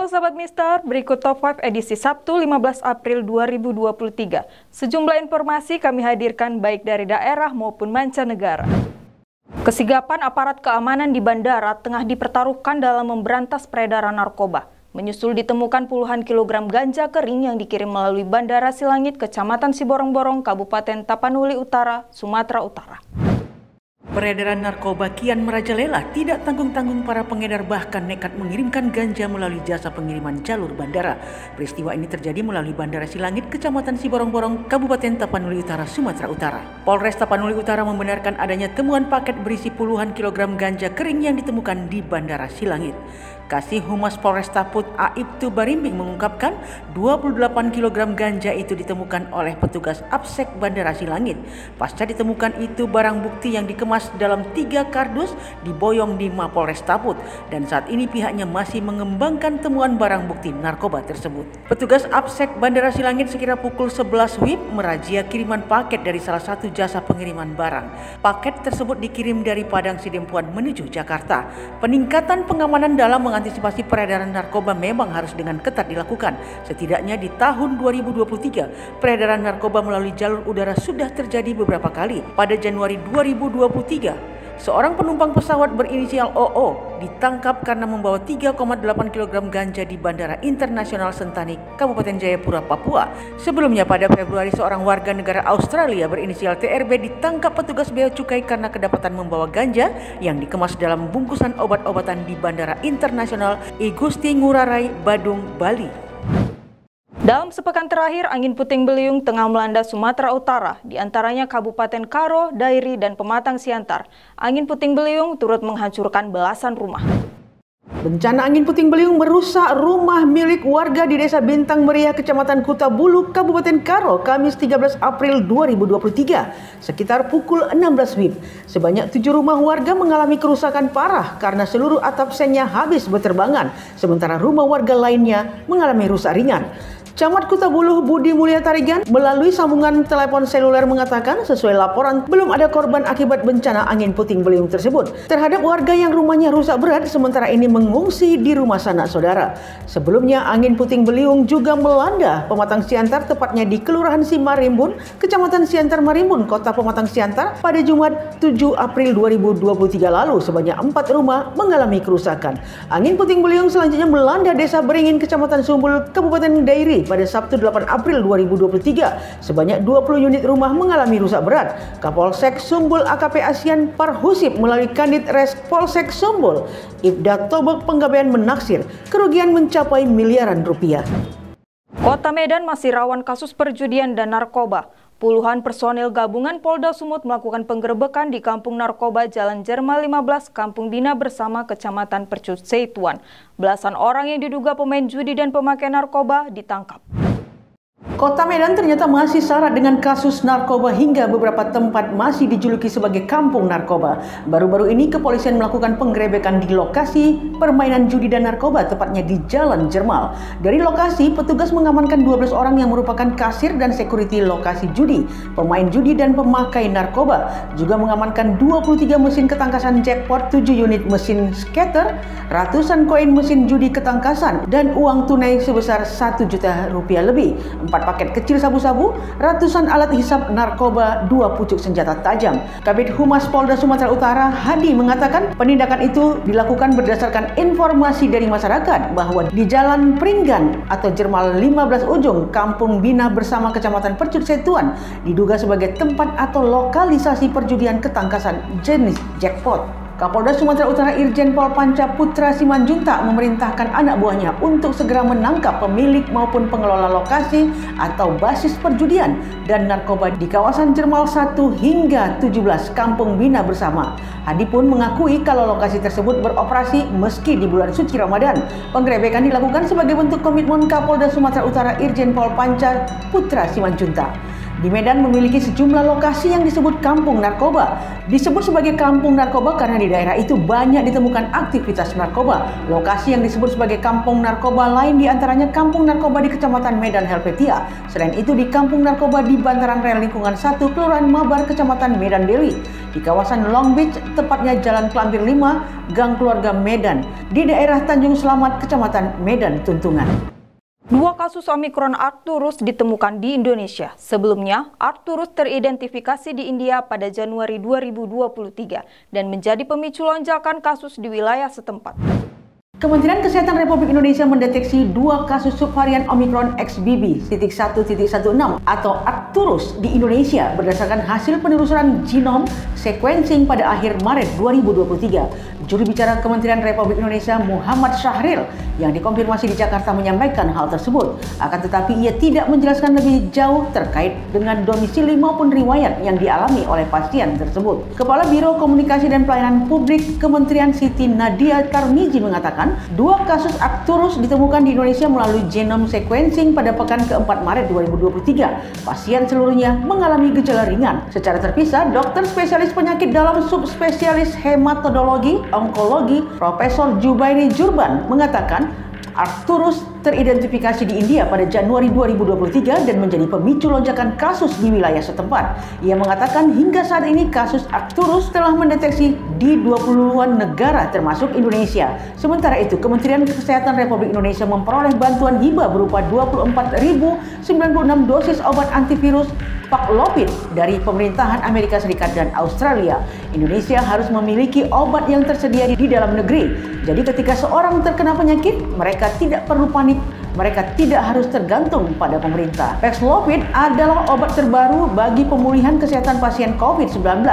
Halo Sahabat Mister, berikut Top 5 edisi Sabtu 15 April 2023. Sejumlah informasi kami hadirkan baik dari daerah maupun mancanegara. Kesigapan aparat keamanan di bandara tengah dipertaruhkan dalam memberantas peredaran narkoba. Menyusul ditemukan puluhan kilogram ganja kering yang dikirim melalui Bandara Silangit, Kecamatan Siborong-Borong, Kabupaten Tapanuli Utara, Sumatera Utara. Peredaran narkoba kian merajalela, tidak tanggung-tanggung para pengedar bahkan nekat mengirimkan ganja melalui jasa pengiriman jalur bandara. Peristiwa ini terjadi melalui Bandara Silangit, Kecamatan Siborong-Borong, Kabupaten Tapanuli Utara, Sumatera Utara. Polres Tapanuli Utara membenarkan adanya temuan paket berisi puluhan kilogram ganja kering yang ditemukan di Bandara Silangit. Kasih Humas Polresta Put Aibtu Barimbing mengungkapkan 28 kg ganja itu ditemukan oleh petugas Absek Bandara Silangit. Pasca ditemukan itu barang bukti yang dikemas dalam 3 kardus diboyong di Mapolresta Put dan saat ini pihaknya masih mengembangkan temuan barang bukti narkoba tersebut. Petugas Absek Bandara Silangit sekira pukul 11 WIB merazia kiriman paket dari salah satu jasa pengiriman barang. Paket tersebut dikirim dari Padang Sidempuan menuju Jakarta. Peningkatan pengamanan dalam mengantisipasi peredaran narkoba memang harus dengan ketat dilakukan. Setidaknya di tahun 2023, peredaran narkoba melalui jalur udara sudah terjadi beberapa kali. Pada Januari 2023, seorang penumpang pesawat berinisial OO ditangkap karena membawa 3,8 kg ganja di Bandara Internasional Sentani, Kabupaten Jayapura, Papua. Sebelumnya pada Februari, seorang warga negara Australia berinisial TRB ditangkap petugas bea cukai karena kedapatan membawa ganja yang dikemas dalam bungkusan obat-obatan di Bandara Internasional I Gusti Ngurah Rai, Badung, Bali. Dalam sepekan terakhir, angin puting beliung tengah melanda Sumatera Utara, diantaranya Kabupaten Karo, Dairi, dan Pematang Siantar. Angin puting beliung turut menghancurkan belasan rumah. Bencana angin puting beliung merusak rumah milik warga di Desa Bintang Meriah, Kecamatan Kutabulu, Kabupaten Karo, Kamis 13 April 2023, sekitar pukul 16 WIB. Sebanyak 7 rumah warga mengalami kerusakan parah karena seluruh atap sennya habis berterbangan, sementara rumah warga lainnya mengalami rusak ringan. Camat Kutabulu Budi Mulya Tarigan melalui sambungan telepon seluler mengatakan sesuai laporan belum ada korban akibat bencana angin puting beliung tersebut terhadap warga yang rumahnya rusak berat sementara ini mengungsi di rumah sanak saudara. Sebelumnya angin puting beliung juga melanda Pematang Siantar, tepatnya di Kelurahan Simarimbun, Kecamatan Siantar Marimbun, Kota Pematang Siantar pada Jumat 7 April 2023 lalu. Sebanyak 4 rumah mengalami kerusakan. Angin puting beliung selanjutnya melanda Desa Beringin, Kecamatan Sumbul, Kabupaten Dairi pada Sabtu 8 April 2023. Sebanyak 20 unit rumah mengalami rusak berat. Kapolsek Sumbul AKP Asian Parhusip melalui Kanit Res Polsek Sumbul Ibda Tobok Penggabean menaksir kerugian mencapai miliaran rupiah. Kota Medan masih rawan kasus perjudian dan narkoba. Puluhan personil gabungan Polda Sumut melakukan penggerebekan di Kampung Narkoba Jalan Jerman 15, Kampung Bina Bersama, Kecamatan Percut Seituan. Belasan orang yang diduga pemain judi dan pemakai narkoba ditangkap. Kota Medan ternyata masih syarat dengan kasus narkoba hingga beberapa tempat masih dijuluki sebagai kampung narkoba. Baru-baru ini kepolisian melakukan penggerebekan di lokasi permainan judi dan narkoba, tepatnya di Jalan Jermal. Dari lokasi, petugas mengamankan 12 orang yang merupakan kasir dan security lokasi judi, pemain judi dan pemakai narkoba. Juga mengamankan 23 mesin ketangkasan jackpot, 7 unit mesin skater, ratusan koin mesin judi ketangkasan, dan uang tunai sebesar 1 juta rupiah lebih. 4 paket kecil sabu-sabu, ratusan alat hisap narkoba, 2 pucuk senjata tajam. Kabid Humas Polda Sumatera Utara Hadi mengatakan penindakan itu dilakukan berdasarkan informasi dari masyarakat bahwa di Jalan Pringgan atau Jermal 15 Ujung, Kampung Bina Bersama, Kecamatan Percut Seituan diduga sebagai tempat atau lokalisasi perjudian ketangkasan jenis jackpot. Kapolda Sumatera Utara Irjen Pol Panca Putra Simanjuntak memerintahkan anak buahnya untuk segera menangkap pemilik maupun pengelola lokasi atau basis perjudian dan narkoba di kawasan Jermal 1 hingga 17 Kampung Bina Bersama. Hadi pun mengakui kalau lokasi tersebut beroperasi meski di bulan suci Ramadan. Penggerebekan dilakukan sebagai bentuk komitmen Kapolda Sumatera Utara Irjen Pol Panca Putra Simanjuntak. di Medan memiliki sejumlah lokasi yang disebut kampung narkoba. Disebut sebagai kampung narkoba karena di daerah itu banyak ditemukan aktivitas narkoba. Lokasi yang disebut sebagai kampung narkoba lain diantaranya kampung narkoba di Kecamatan Medan Helvetia. Selain itu di kampung narkoba di Bantaran Rel Lingkungan 1, Kelurahan Mabar, Kecamatan Medan Deli. Di kawasan Long Beach, tepatnya Jalan Klambir 5, Gang Keluarga Medan. Di daerah Tanjung Selamat, Kecamatan Medan Tuntungan. 2 kasus Omikron Arcturus ditemukan di Indonesia. Sebelumnya, Arcturus teridentifikasi di India pada Januari 2023 dan menjadi pemicu lonjakan kasus di wilayah setempat. Kementerian Kesehatan Republik Indonesia mendeteksi 2 kasus subvarian Omicron XBB.1.16 atau Arcturus di Indonesia berdasarkan hasil penelusuran genom sequencing pada akhir Maret 2023. Juru bicara Kementerian Republik Indonesia Muhammad Syahril yang dikonfirmasi di Jakarta menyampaikan hal tersebut. Akan tetapi ia tidak menjelaskan lebih jauh terkait dengan domisili maupun riwayat yang dialami oleh pasien tersebut. Kepala Biro Komunikasi dan Pelayanan Publik Kementerian Siti Nadia Tarmizi mengatakan 2 kasus Arcturus ditemukan di Indonesia melalui genome sequencing pada pekan ke-4 Maret 2023. Pasien seluruhnya mengalami gejala ringan. Secara terpisah, dokter spesialis penyakit dalam subspesialis hematologi onkologi Profesor Jubairi Jurban mengatakan Arcturus teridentifikasi di India pada Januari 2023 dan menjadi pemicu lonjakan kasus di wilayah setempat. Ia mengatakan hingga saat ini kasus Arcturus telah mendeteksi di 20-an negara termasuk Indonesia. Sementara itu, Kementerian Kesehatan Republik Indonesia memperoleh bantuan hibah berupa 24.096 dosis obat antivirus Paxlovid dari pemerintahan Amerika Serikat dan Australia. Indonesia harus memiliki obat yang tersedia di dalam negeri. Jadi ketika seorang terkena penyakit, mereka tidak perlu panik. Mereka tidak harus tergantung pada pemerintah. Paxlovid adalah obat terbaru bagi pemulihan kesehatan pasien COVID-19.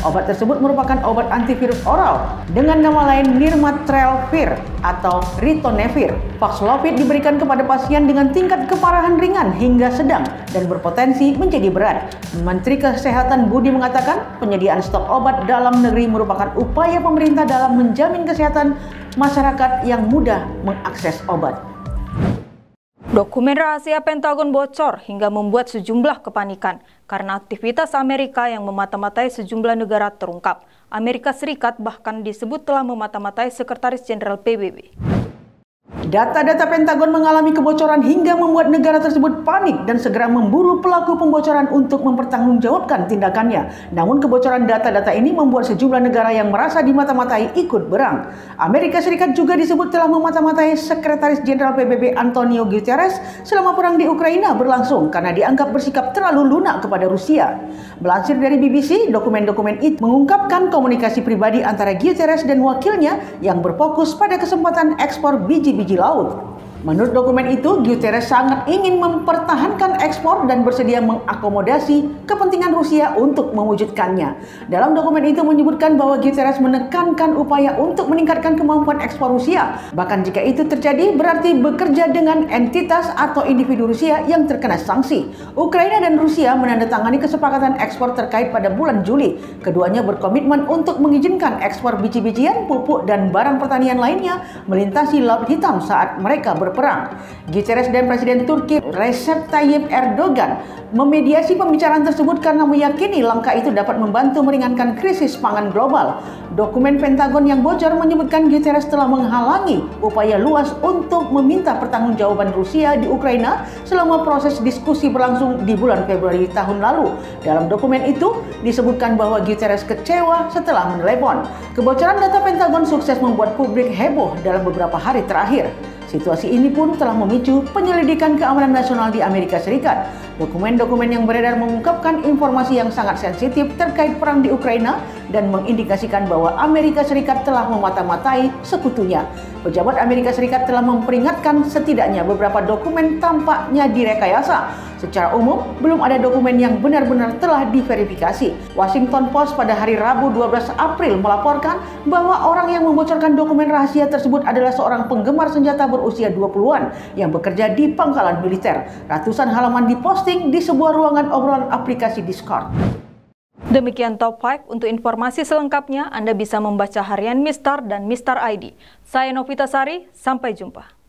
Obat tersebut merupakan obat antivirus oral dengan nama lain Nirmatrelvir atau Ritonavir. Paxlovid diberikan kepada pasien dengan tingkat keparahan ringan hingga sedang dan berpotensi menjadi berat. Menteri Kesehatan Budi mengatakan penyediaan stok obat dalam negeri merupakan upaya pemerintah dalam menjamin kesehatan masyarakat yang mudah mengakses obat. Dokumen rahasia Pentagon bocor hingga membuat sejumlah kepanikan karena aktivitas Amerika yang memata-matai sejumlah negara terungkap. Amerika Serikat bahkan disebut telah memata-matai Sekretaris Jenderal PBB. Data-data Pentagon mengalami kebocoran hingga membuat negara tersebut panik dan segera memburu pelaku pembocoran untuk mempertanggungjawabkan tindakannya. Namun kebocoran data-data ini membuat sejumlah negara yang merasa dimata-matai ikut berang. Amerika Serikat juga disebut telah memata-matai Sekretaris Jenderal PBB Antonio Guterres selama perang di Ukraina berlangsung karena dianggap bersikap terlalu lunak kepada Rusia. Melansir dari BBC, dokumen-dokumen itu mengungkapkan komunikasi pribadi antara Guterres dan wakilnya yang berfokus pada kesempatan ekspor biji-biji laut. Menurut dokumen itu, Guterres sangat ingin mempertahankan ekspor dan bersedia mengakomodasi kepentingan Rusia untuk mewujudkannya. Dalam dokumen itu menyebutkan bahwa Guterres menekankan upaya untuk meningkatkan kemampuan ekspor Rusia. Bahkan jika itu terjadi, berarti bekerja dengan entitas atau individu Rusia yang terkena sanksi. Ukraina dan Rusia menandatangani kesepakatan ekspor terkait pada bulan Juli. Keduanya berkomitmen untuk mengizinkan ekspor biji-bijian, pupuk, dan barang pertanian lainnya melintasi Laut Hitam saat mereka berperang. Guterres dan Presiden Turki Recep Tayyip Erdogan memediasi pembicaraan tersebut karena meyakini langkah itu dapat membantu meringankan krisis pangan global. Dokumen Pentagon yang bocor menyebutkan Guterres telah menghalangi upaya luas untuk meminta pertanggungjawaban Rusia di Ukraina selama proses diskusi berlangsung di bulan Februari tahun lalu. Dalam dokumen itu disebutkan bahwa Guterres kecewa setelah menelepon. Kebocoran data Pentagon sukses membuat publik heboh dalam beberapa hari terakhir. Situasi ini pun telah memicu penyelidikan keamanan nasional di Amerika Serikat. Dokumen-dokumen yang beredar mengungkapkan informasi yang sangat sensitif terkait perang di Ukraina dan mengindikasikan bahwa Amerika Serikat telah memata-matai sekutunya. Pejabat Amerika Serikat telah memperingatkan setidaknya beberapa dokumen tampaknya direkayasa. Secara umum, belum ada dokumen yang benar-benar telah diverifikasi. Washington Post pada hari Rabu 12 April melaporkan bahwa orang yang membocorkan dokumen rahasia tersebut adalah seorang penggemar senjata berusia 20-an yang bekerja di pangkalan militer. Ratusan halaman diposting di sebuah ruangan obrolan aplikasi Discord. Demikian Top 5. Untuk informasi selengkapnya, Anda bisa membaca harian Mistar dan Mistar ID. Saya Novita Sari, sampai jumpa.